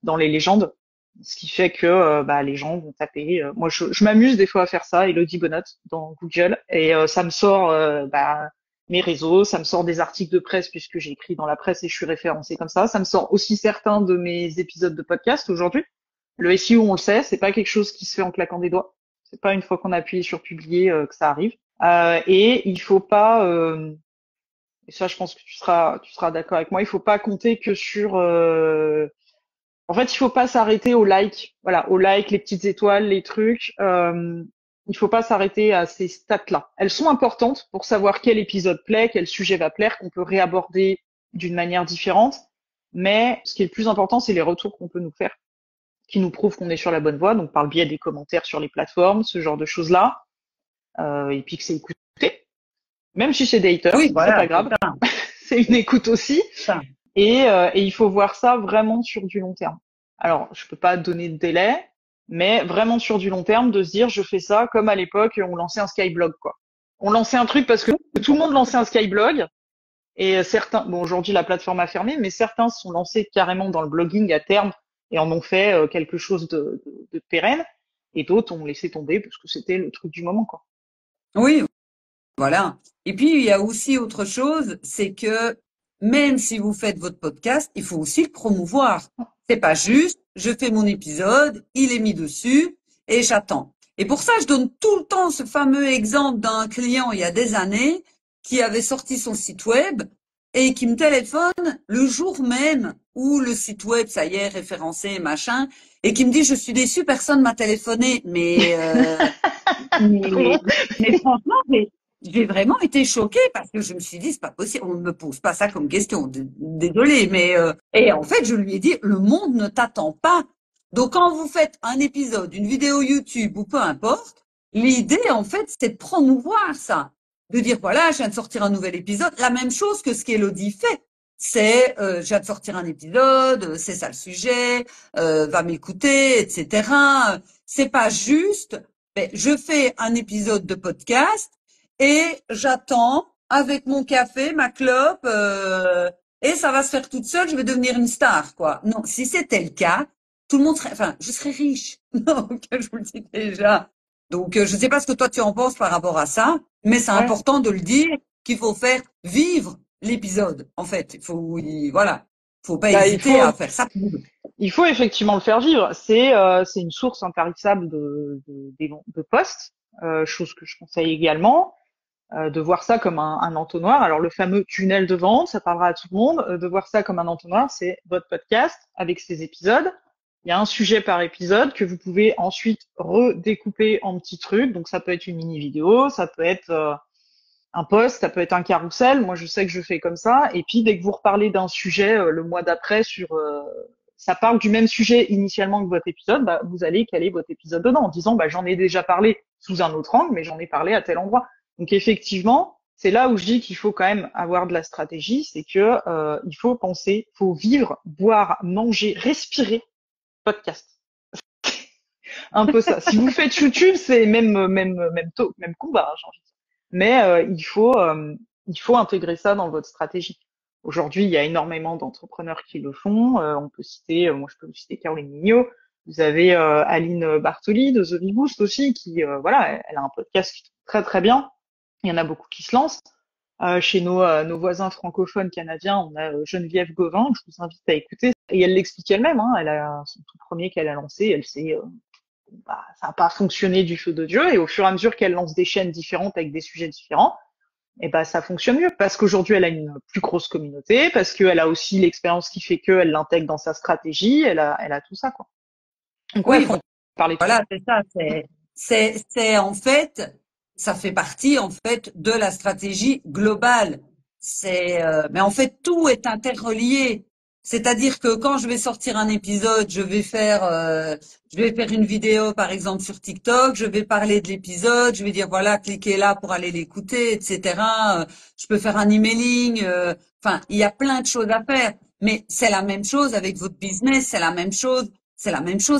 dans les légendes, ce qui fait que les gens vont taper. Moi, je m'amuse des fois à faire ça, Elodie Bonnot dans Google, et ça me sort mes réseaux, ça me sort des articles de presse puisque j'ai écrit dans la presse et je suis référencée comme ça. Ça me sort aussi certains de mes épisodes de podcast aujourd'hui. Le SEO, on le sait, c'est pas quelque chose qui se fait en claquant des doigts. C'est pas une fois qu'on appuie sur publier que ça arrive. Et il faut pas, et ça, je pense que tu seras d'accord avec moi. Il faut pas compter que sur. En fait, il faut pas s'arrêter au like. Voilà, au like, les petites étoiles, les trucs. Il faut pas s'arrêter à ces stats-là. Elles sont importantes pour savoir quel épisode plaît, quel sujet va plaire, qu'on peut réaborder d'une manière différente. Mais ce qui est le plus important, c'est les retours qu'on peut nous faire, qui nous prouvent qu'on est sur la bonne voie, donc par le biais des commentaires sur les plateformes, ce genre de choses-là, et puis que c'est écouté. Même si c'est des haters, Oui, c'est voilà, pas c'est grave, ça. c'est une écoute aussi. Ça. Et il faut voir ça vraiment sur du long terme. Alors, je peux pas donner de délai, mais vraiment sur du long terme, de se dire, je fais ça comme à l'époque, on lançait un Skyblog, quoi. On lançait un truc parce que tout le monde lançait un Skyblog, et certains, bon, aujourd'hui, la plateforme a fermé, mais certains se sont lancés carrément dans le blogging à terme et en ont fait quelque chose de pérenne, et d'autres ont laissé tomber parce que c'était le truc du moment, quoi. Oui, voilà. Et puis, il y a aussi autre chose, c'est que même si vous faites votre podcast, il faut aussi le promouvoir. C'est pas juste, je fais mon épisode, il est mis dessus et j'attends. Et pour ça, je donne tout le temps ce fameux exemple d'un client il y a des années qui avait sorti son site web et qui me téléphone le jour même où le site web, ça y est, référencé, machin, et qui me dit, je suis déçu, personne m'a téléphoné. Trop Mais, drôle. mais franchement, j'ai vraiment été choquée parce que je me suis dit, c'est pas possible, on ne me pose pas ça comme question. Désolée, et en fait, je lui ai dit, le monde ne t'attend pas. Donc, quand vous faites un épisode, une vidéo YouTube ou peu importe, l'idée, en fait, c'est de promouvoir ça. De dire, voilà, je viens de sortir un nouvel épisode. La même chose que ce qu'Elodie fait. C'est, je viens de sortir un épisode, c'est ça le sujet, va m'écouter, etc. C'est pas juste, ben, je fais un épisode de podcast et j'attends avec mon café, ma clope, et ça va se faire toute seule, je vais devenir une star, quoi. Non, si c'était le cas, tout le monde serait, enfin, je serais riche. Donc, je vous le dis déjà. Donc, je ne sais pas ce que toi tu en penses par rapport à ça, mais c'est Ouais. important de le dire qu'il faut faire vivre l'épisode. En fait, voilà, faut pas Bah, hésiter à faire ça. il faut effectivement le faire vivre. C'est une source intarissable de postes, chose que je conseille également. De voir ça comme un entonnoir. Alors le fameux tunnel de vente, ça parlera à tout le monde. De voir ça comme un entonnoir, c'est votre podcast avec ses épisodes. Il y a un sujet par épisode que vous pouvez ensuite redécouper en petits trucs. Donc ça peut être une mini vidéo, ça peut être un post, ça peut être un carrousel. Moi, je sais que je fais comme ça. Et puis, dès que vous reparlez d'un sujet le mois d'après ça parle du même sujet initialement que votre épisode, bah, vous allez caler votre épisode dedans en disant, bah, j'en ai déjà parlé sous un autre angle, mais j'en ai parlé à tel endroit. Donc, effectivement, c'est là où je dis qu'il faut quand même avoir de la stratégie, c'est que il faut penser, faut vivre, boire, manger, respirer podcast. Un peu ça. Si vous faites YouTube, c'est même combat, hein, j'ai envie de dire. Mais il faut intégrer ça dans votre stratégie. Aujourd'hui, il y a énormément d'entrepreneurs qui le font. On peut citer, moi je peux vous citer Caroline Mignot. Vous avez Aline Bartoli de The Bee Boost aussi, qui voilà, elle a un podcast qui tourne très très bien. Il y en a beaucoup qui se lancent. Chez nos voisins francophones canadiens, on a Geneviève Gauvin, que je vous invite à écouter. Et elle l'explique elle-même. Hein, elle a son tout premier qu'elle a lancé. Elle s'est bah, ça n'a pas fonctionné du feu de Dieu. Et au fur et à mesure qu'elle lance des chaînes différentes avec des sujets différents, et ben ça fonctionne mieux parce qu'aujourd'hui elle a une plus grosse communauté, parce qu'elle a aussi l'expérience qui fait qu'elle l'intègre dans sa stratégie, elle a tout ça quoi. Donc ouais, Oui, faut en parler tout le voilà, temps. c'est ça. C'est en fait, ça fait partie en fait de la stratégie globale. Mais en fait, tout est interrelié. C'est-à-dire que quand je vais sortir un épisode, je vais faire une vidéo par exemple sur TikTok, je vais parler de l'épisode, je vais dire voilà, cliquez là pour aller l'écouter, etc. Je peux faire un emailing. Enfin, il y a plein de choses à faire. Mais c'est la même chose avec votre business, c'est la même chose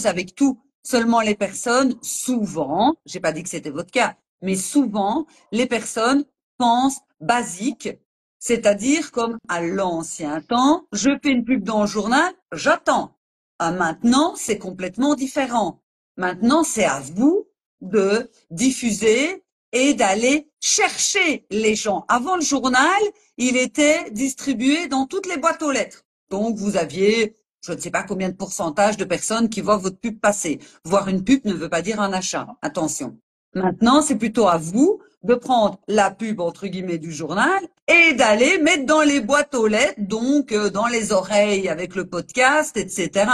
avec tout. Seulement les personnes, souvent, j'ai pas dit que c'était votre cas, mais souvent, les personnes pensent basique, c'est-à-dire comme à l'ancien temps, je fais une pub dans le journal, j'attends. Ah, maintenant, c'est complètement différent. Maintenant, c'est à vous de diffuser et d'aller chercher les gens. Avant le journal, il était distribué dans toutes les boîtes aux lettres. Donc, vous aviez je ne sais pas combien de pourcentage de personnes qui voient votre pub passer. Voir une pub ne veut pas dire un achat. Attention. Maintenant, c'est plutôt à vous de prendre la pub entre guillemets du journal et d'aller mettre dans les boîtes aux lettres, donc dans les oreilles avec le podcast, etc.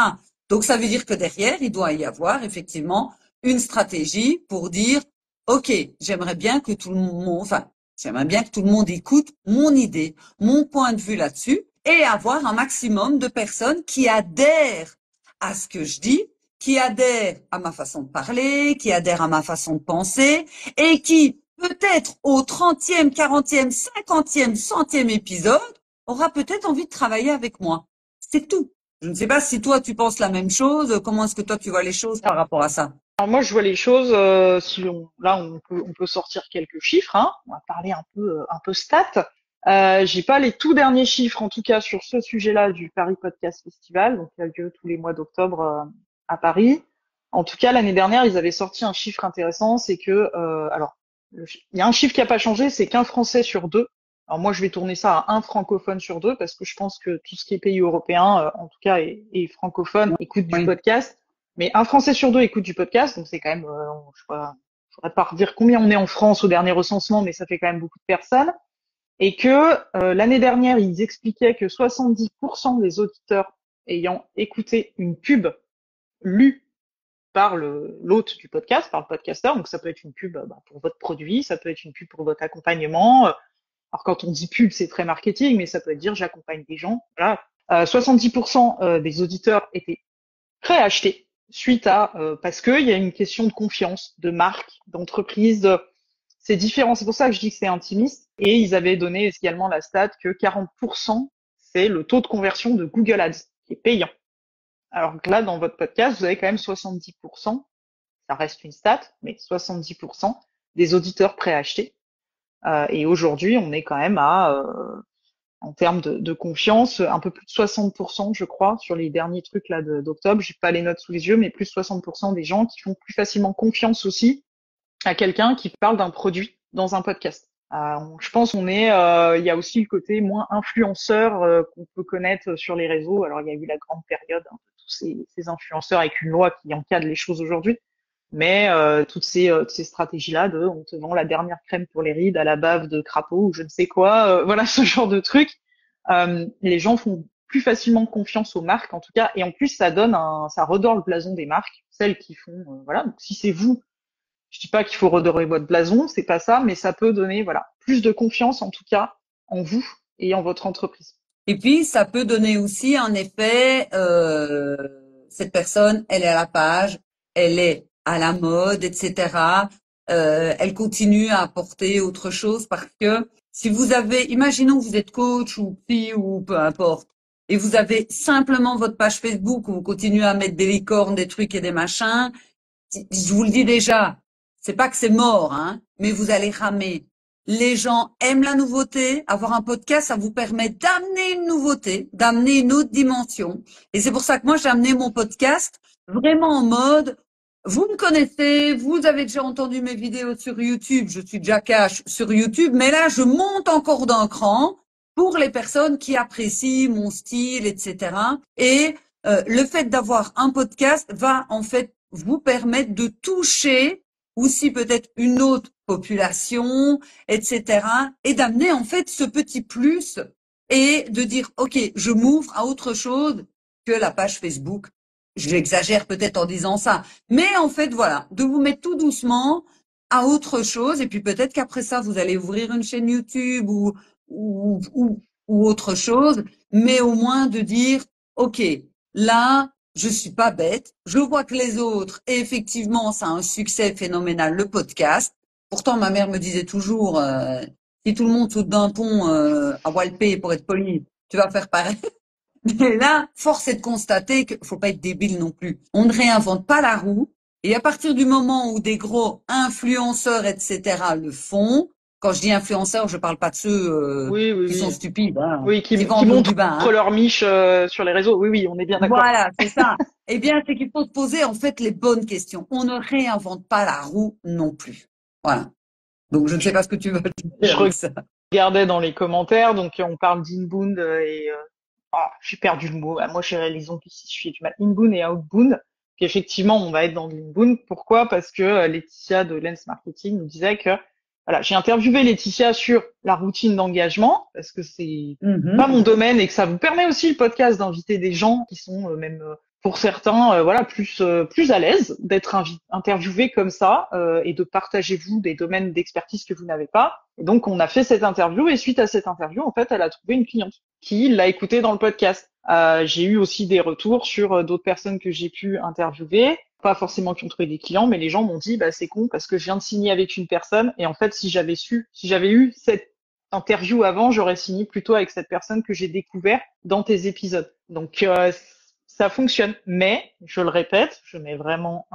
Donc ça veut dire que derrière, il doit y avoir effectivement une stratégie pour dire, OK, j'aimerais bien que tout le monde, enfin, j'aimerais bien que tout le monde écoute mon idée, mon point de vue là-dessus et avoir un maximum de personnes qui adhèrent à ce que je dis, qui adhèrent à ma façon de parler, qui adhèrent à ma façon de penser et qui, peut-être au 30e, 40e, 50e, 100e épisode, aura peut-être envie de travailler avec moi. C'est tout. Je ne sais pas si toi, tu penses la même chose. Comment est-ce que toi, tu vois les choses par rapport à ça? Alors moi, je vois les choses. Là, on peut sortir quelques chiffres. Hein. On va parler un peu stats. J'ai pas les tout derniers chiffres, en tout cas sur ce sujet-là du Paris Podcast Festival, donc qui a lieu tous les mois d'octobre à Paris. En tout cas, l'année dernière, ils avaient sorti un chiffre intéressant, c'est que il y a un chiffre qui a pas changé, c'est qu'un Français sur deux. Alors moi, je vais tourner ça à un francophone sur deux parce que je pense que tout ce qui est pays européen, en tout cas, est francophone, écoute du Oui. podcast. Mais un Français sur deux écoute du podcast, donc c'est quand même, je pourrais pas redire combien on est en France au dernier recensement, mais ça fait quand même beaucoup de personnes. Et que l'année dernière, ils expliquaient que 70% des auditeurs ayant écouté une pub lue par l'hôte du podcast, par le podcasteur, donc ça peut être une pub pour votre produit, ça peut être une pub pour votre accompagnement. Alors quand on dit pub, c'est très marketing, mais ça peut être dire j'accompagne des gens. Voilà. 70% des auditeurs étaient prêts à acheter suite à parce qu'il y a une question de confiance, de marque, d'entreprise. C'est différent. C'est pour ça que je dis que c'est intimiste. Et ils avaient donné également la stat que 40%, c'est le taux de conversion de Google Ads, qui est payant. Alors que là, dans votre podcast, vous avez quand même 70%, ça reste une stat, mais 70% des auditeurs prêts à acheter. Et aujourd'hui, on est quand même en termes de confiance, un peu plus de 60%, je crois, sur les derniers trucs là d'octobre. J'ai pas les notes sous les yeux, mais plus de 60% des gens qui font plus facilement confiance aussi à quelqu'un qui parle d'un produit dans un podcast. Je pense qu'on est, il y a aussi le côté moins influenceur qu'on peut connaître sur les réseaux. Alors il y a eu la grande période de tous ces influenceurs avec une loi qui encadre les choses aujourd'hui, mais toutes ces stratégies-là de on te vend la dernière crème pour les rides à la bave de crapaud ou je ne sais quoi, voilà ce genre de truc. Les gens font plus facilement confiance aux marques en tout cas, et en plus ça redore le blason des marques, celles qui font, voilà. Donc, si c'est vous, je dis pas qu'il faut redorer votre blason, c'est pas ça, mais ça peut donner, voilà, plus de confiance en tout cas en vous et en votre entreprise. Et puis, ça peut donner aussi un effet, cette personne, elle est à la page, elle est à la mode, etc. Elle continue à apporter autre chose parce que si vous avez, imaginons que vous êtes coach ou psy ou peu importe, et vous avez simplement votre page Facebook où vous continuez à mettre des licornes, des trucs et des machins, je vous le dis déjà, c'est pas que c'est mort, hein, mais vous allez ramer. Les gens aiment la nouveauté. Avoir un podcast, ça vous permet d'amener une nouveauté, d'amener une autre dimension. Et c'est pour ça que moi, j'ai amené mon podcast vraiment en mode, vous me connaissez, vous avez déjà entendu mes vidéos sur YouTube, je suis déjà cash sur YouTube, mais là, je monte encore d'un cran pour les personnes qui apprécient mon style, etc. Et le fait d'avoir un podcast va en fait vous permettre de toucher aussi peut-être une autre population, etc. Et d'amener en fait ce petit plus et de dire, OK, je m'ouvre à autre chose que la page Facebook. J'exagère peut-être en disant ça. Mais en fait, voilà, de vous mettre tout doucement à autre chose. Et puis peut-être qu'après ça, vous allez ouvrir une chaîne YouTube ou, ou, ou autre chose. Mais au moins de dire, OK, là, je suis pas bête. Je vois que les autres, et effectivement, ça a un succès phénoménal, le podcast. Pourtant, ma mère me disait toujours, si tout le monde saute d'un pont à Walpé pour être poli, tu vas faire pareil. Mais là, force est de constater qu'il faut pas être débile non plus. On ne réinvente pas la roue. Et à partir du moment où des gros influenceurs, etc., le font, quand je dis influenceurs, je parle pas de ceux Oui, oui, qui sont oui. stupides, hein, Oui, qui qui vendent l'eau montrent du bain. Hein. leur miche sur les réseaux. Oui, oui, on est bien d'accord. Voilà, c'est ça. Eh bien, c'est qu'il faut se poser en fait les bonnes questions. On ne réinvente pas la roue non plus. Voilà. Donc, je ne sais pas ce que tu veux dire Je avec ça. regardais dans les commentaires, donc on parle d'inbound et j'ai perdu le mot. Moi, j'ai réalisé qu'ici, je fais du mal. Inbound et outbound. Qu'effectivement, on va être dans l'inbound. Pourquoi? Parce que Laetitia de Lens Marketing nous disait que voilà, j'ai interviewé Laetitia sur la routine d'engagement parce que c'est pas mon domaine et que ça vous permet aussi le podcast d'inviter des gens qui sont même pour certains voilà plus à l'aise d'être interviewés comme ça et de partager vous des domaines d'expertise que vous n'avez pas. Et donc on a fait cette interview et suite à cette interview en fait elle a trouvé une cliente qui l'a écouté dans le podcast. J'ai eu aussi des retours sur d'autres personnes que j'ai pu interviewer, pas forcément qui ont trouvé des clients, mais les gens m'ont dit bah c'est con parce que je viens de signer avec une personne et en fait si j'avais eu cette interview avant, j'aurais signé plutôt avec cette personne que j'ai découvert dans tes épisodes. Donc ça fonctionne. Mais, je le répète, je mets vraiment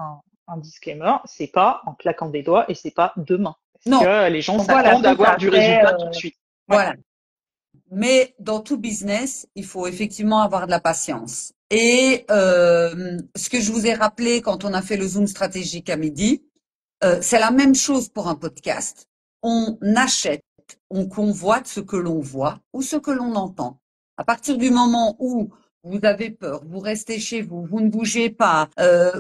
un disclaimer, c'est pas en claquant des doigts et c'est pas demain. Parce Non, que les gens voilà, s'attendent à c'est avoir ça. du résultat tout de suite. Ouais. Voilà. Mais dans tout business, il faut effectivement avoir de la patience. Et ce que je vous ai rappelé quand on a fait le Zoom stratégique à midi, c'est la même chose pour un podcast. On achète, on convoite ce que l'on voit ou ce que l'on entend. À partir du moment où vous avez peur, vous restez chez vous, vous ne bougez pas,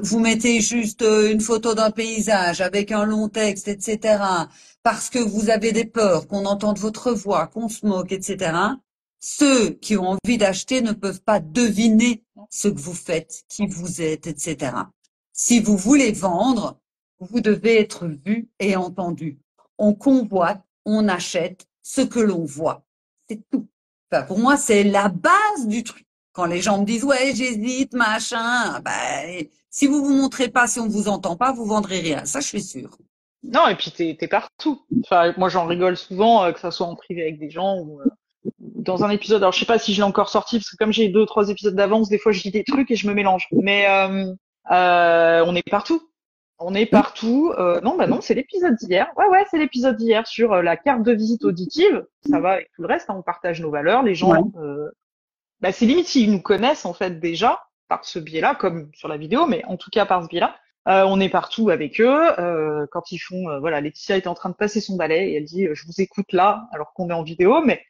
vous mettez juste une photo d'un paysage avec un long texte, etc., parce que vous avez des peurs, qu'on entende votre voix, qu'on se moque, etc., ceux qui ont envie d'acheter ne peuvent pas deviner ce que vous faites, qui vous êtes, etc. Si vous voulez vendre, vous devez être vu et entendu. On convoite, on achète ce que l'on voit. C'est tout. Enfin, pour moi, c'est la base du truc. Quand les gens me disent, ouais, j'hésite, machin, ben, si vous vous montrez pas, si on vous entend pas, vous vendrez rien. Ça, je suis sûre. Non, et puis t'es partout. Enfin, moi j'en rigole souvent, que ça soit en privé avec des gens ou dans un épisode. Alors je sais pas si je l'ai encore sorti parce que comme j'ai 2 ou 3 épisodes d'avance, des fois je dis des trucs et je me mélange. Mais on est partout. On est partout. Non, bah non, c'est l'épisode d'hier. Ouais, ouais, c'est l'épisode d'hier sur la carte de visite auditive. Ça va avec tout le reste, hein, on partage nos valeurs. Les Ouais. gens, bah c'est limite s'ils nous connaissent en fait déjà par ce biais-là, comme sur la vidéo, mais en tout cas par ce biais-là. On est partout avec eux. Quand ils font, voilà, Laetitia était en train de passer son balai et elle dit, je vous écoute là, alors qu'on est en vidéo, mais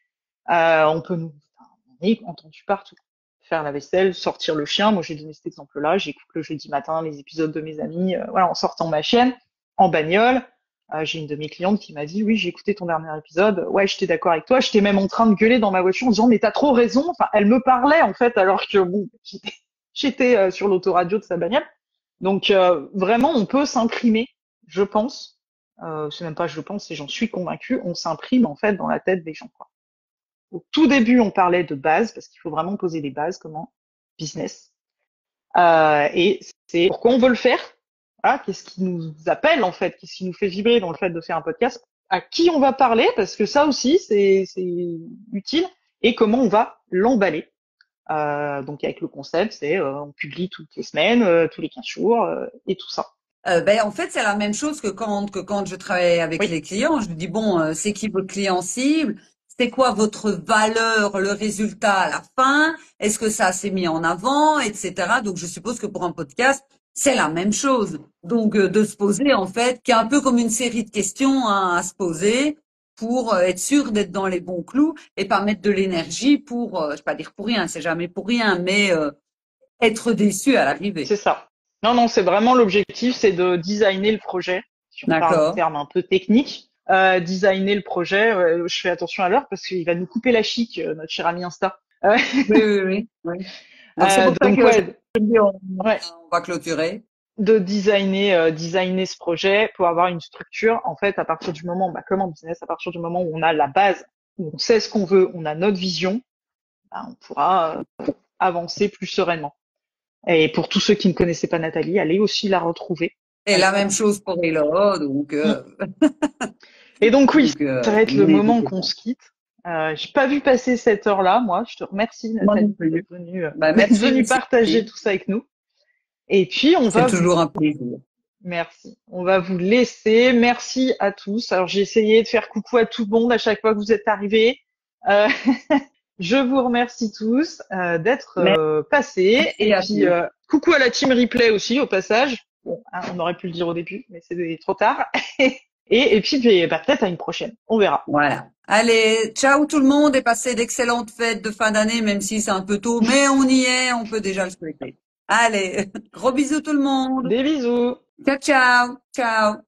on peut nous, on est entendu partout. Faire la vaisselle, sortir le chien. Moi, j'ai donné cet exemple-là. J'écoute le jeudi matin les épisodes de mes amis, voilà, en sortant ma chienne, en bagnole. J'ai une de mes clientes qui m'a dit, oui, j'ai écouté ton dernier épisode. Ouais, j'étais d'accord avec toi. J'étais même en train de gueuler dans ma voiture en disant, mais t'as trop raison. Enfin, elle me parlait, en fait, alors que bon, j'étais sur l'autoradio de sa bagnole. Donc, vraiment, on peut s'imprimer, je pense. C'est même pas je pense, c'est j'en suis convaincue. On s'imprime, en fait, dans la tête des gens, quoi. Au tout début, on parlait de base, parce qu'il faut vraiment poser des bases, comment business. Et c'est pourquoi on veut le faire. Voilà, qu'est-ce qui nous appelle en fait, qu'est-ce qui nous fait vibrer dans le fait de faire un podcast, à qui on va parler, parce que ça aussi c'est utile, et comment on va l'emballer. Donc avec le concept, c'est on publie toutes les semaines, tous les 15 jours, et tout ça. Ben, en fait, c'est la même chose que quand je travaille avec Oui, les clients. Je dis, bon, c'est qui votre client cible? C'est quoi votre valeur, le résultat à la fin? Est-ce que ça s'est mis en avant, etc. Donc, je suppose que pour un podcast, c'est la même chose. Donc, de se poser, en fait, qui est un peu comme une série de questions hein, à se poser pour être sûr d'être dans les bons clous et pas mettre de l'énergie pour, je vais pas dire pour rien, c'est jamais pour rien, mais être déçu à c'est l'arrivée. ça. Non, non, c'est vraiment l'objectif, c'est de designer le projet. Si on parle en D'accord? termes un peu techniques, designer le projet. Je fais attention à l'heure parce qu'il va nous couper la chic, notre cher ami Insta. Euh, Oui, oui, oui. Oui. Donc c'est pour ça donc que ouais, je dis ouais, on va clôturer. de designer ce projet pour avoir une structure. En fait, à partir du moment, bah, comme en business, à partir du moment où on a la base, où on sait ce qu'on veut, on a notre vision, bah, on pourra avancer plus sereinement. Et pour tous ceux qui ne connaissaient pas Nathalie, allez aussi la retrouver. Et la même chose pour Elo, Et donc oui, donc ça va être le moment n'hésitez qu'on pas. se quitte. J'ai pas vu passer cette heure-là, moi. Je te remercie, Moi non Nathalie, plus. d'être venue, Ben, d'être merci venue aussi. partager tout ça avec nous. Et puis, on C'est va vous, toujours un plaisir. merci. On va vous laisser. Merci à tous. Alors, j'ai essayé de faire coucou à tout le monde à chaque fois que vous êtes arrivés. Euh, je vous remercie tous d'être passés. Merci Et à puis, tous. coucou à la team replay aussi, au passage. Bon, hein, on aurait pu le dire au début, mais c'est trop tard. Et puis, bah, peut-être à une prochaine. On verra. Voilà. Allez, ciao tout le monde et passez d'excellentes fêtes de fin d'année, même si c'est un peu tôt, mais on y est, on peut déjà le souhaiter. Allez, gros bisous tout le monde. Des bisous. Ciao, ciao. Ciao.